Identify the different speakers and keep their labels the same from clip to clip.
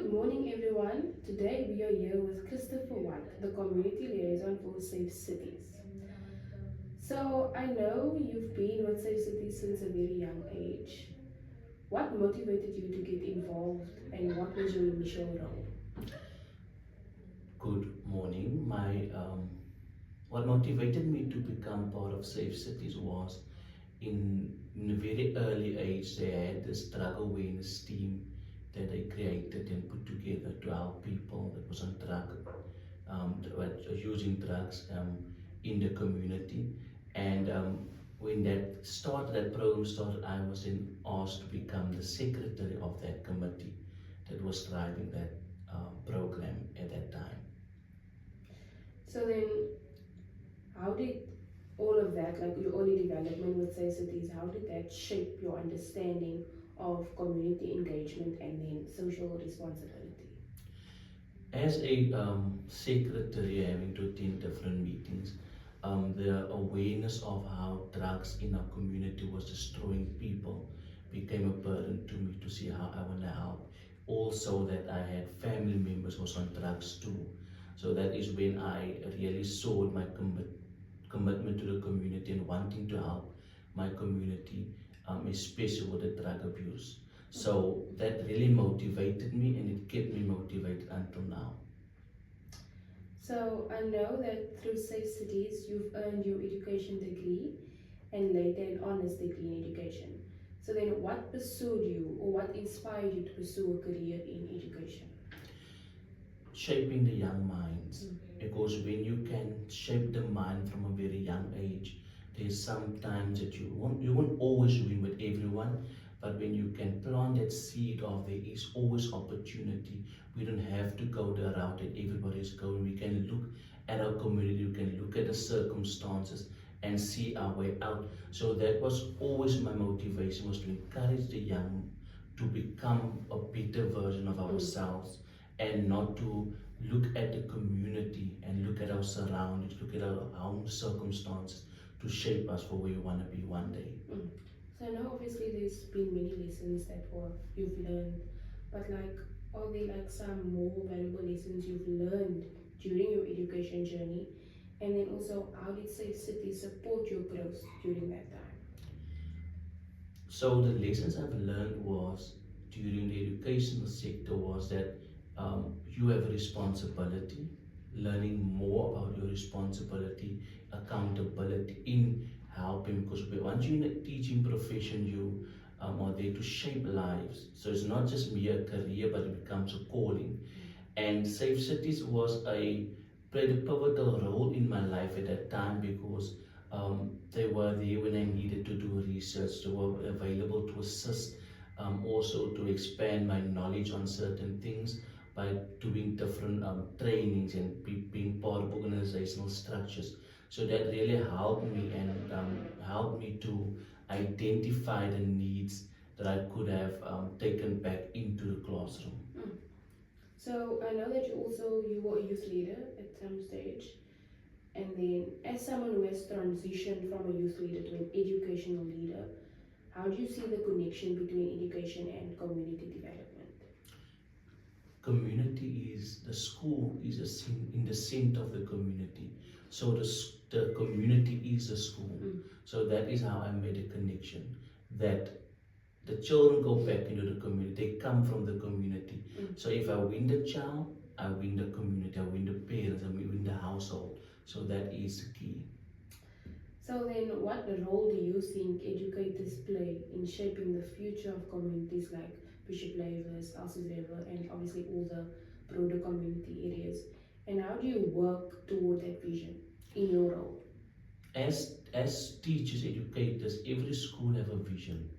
Speaker 1: Good morning, everyone. Today we are here with Christopher Whyte, the community liaison for Safe Cities. So, I know you've been with Safe Cities since a very young age. What motivated you to get involved, and what was your initial role?
Speaker 2: Good morning. What motivated me to become part of Safe Cities was in a very early age they had this drug awareness team that they created and put together to help people that was on that were using drugs in the community. And when that program started, I was then asked to become the secretary of that committee that was driving that program at that time.
Speaker 1: So then, how did all of that, like your early development with Safe Cities, how did that shape your understanding of community engagement and then social responsibility?
Speaker 2: As a secretary having to attend different meetings, the awareness of how drugs in our community was destroying people became a burden to me to see how I want to help. Also, that I had family members was on drugs too. So that is when I really saw my commitment to the community and wanting to help my community, especially with the drug abuse. So that really motivated me and it kept me motivated until now.
Speaker 1: So I know that through Safe Cities, you've earned your education degree and later an honors degree in education. So then what pursued you or what inspired you to pursue a career in education?
Speaker 2: Shaping the young minds, because when you can shape the mind from a very young age, there's sometimes that you won't always win with everyone, but when you can plant that seed of there is always opportunity. We don't have to go the route that everybody is going. We can look at our community, we can look at the circumstances and see our way out. So that was always my motivation, was to encourage the young to become a better version of ourselves and not to look at the community and look at our surroundings, look at our own circumstances to shape us for where we want to be one day.
Speaker 1: So I know obviously there's been many lessons that you've learned, but like are there like some more valuable lessons you've learned during your education journey? And then also how did Safe City support your growth during that time?
Speaker 2: So the lessons I've learned was during the educational sector was that you have a responsibility, learning more about your responsibility, accountability in helping, because once you're in a teaching profession, you are there to shape lives. So it's not just mere career, but it becomes a calling. And Safe Cities was played a pivotal role in my life at that time because they were there when I needed to do research. They were available to assist, also to expand my knowledge on certain things by doing different trainings and being part of organizational structures. So that really helped me and helped me to identify the needs that I could have taken back into the classroom.
Speaker 1: So I know that you were a youth leader at some stage, and then as someone who has transitioned from a youth leader to an educational leader, how do you see the connection between education and community development?
Speaker 2: Community is the school is in the center of the community. So the community is the school. So that is how I made a connection that the children go back into the community. They come from the community. So if I win the child, I win the community, I win the parents, I win the household. So that is the key.
Speaker 1: So then what role do you think educators play in shaping the future of communities like Bishop Lavers, Elsie River, and obviously all the broader community areas? And how do you work toward that vision in your role?
Speaker 2: As teachers, educators, every school have a vision.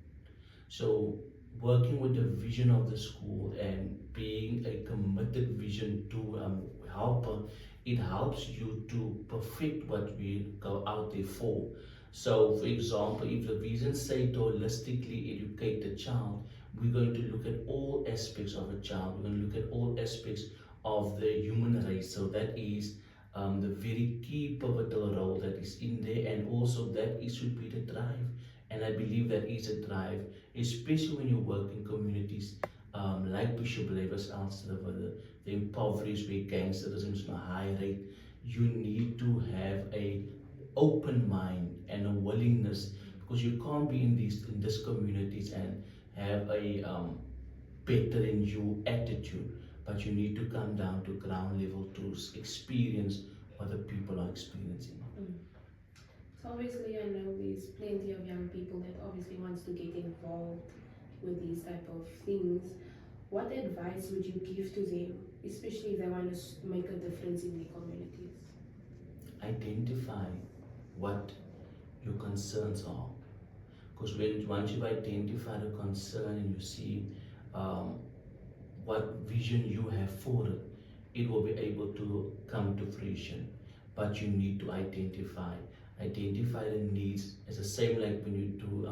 Speaker 2: So working with the vision of the school and being a committed vision to helper, it helps you to perfect what we go out there for. So for example, if the vision say to holistically educate the child, we're going to look at all aspects of a child. We're going to look at all aspects of the human race. So that is the very key pivotal role that is in there, and also that is should be the drive. And I believe that is a drive, especially when you work in communities like official believers else live, the impoverished, where gangsterism is on a high rate. You need to have a open mind and a willingness, because you can't be in these communities and have a better in you attitude, but you need to come down to ground level to experience what the people are experiencing.
Speaker 1: Mm. So obviously, I know there's plenty of young people that obviously wants to get involved with these type of things. What advice would you give to them, especially if they want to make a difference in their communities?
Speaker 2: Identify what your concerns are, because when once you've identified a concern and you see um, what vision you have for it, it will be able to come to fruition. But you need to identify the needs. It's the same like when you do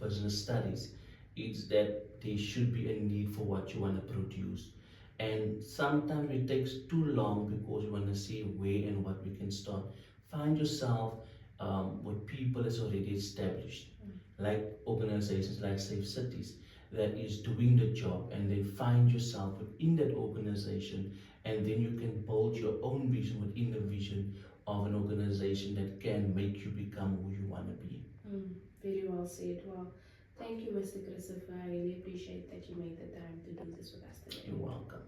Speaker 2: business studies. It's that there should be a need for what you want to produce. And sometimes it takes too long because you want to see where and what we can start. Find yourself with people that's already established, like organizations like Safe Cities, that is doing the job, and then find yourself within that organization, and then you can build your own vision within the vision of an organization that can make you become who you want to be.
Speaker 1: Mm, very well said. Well, thank you, Mr. Christopher. I really appreciate that you made the time to do this with us today.
Speaker 2: You're welcome.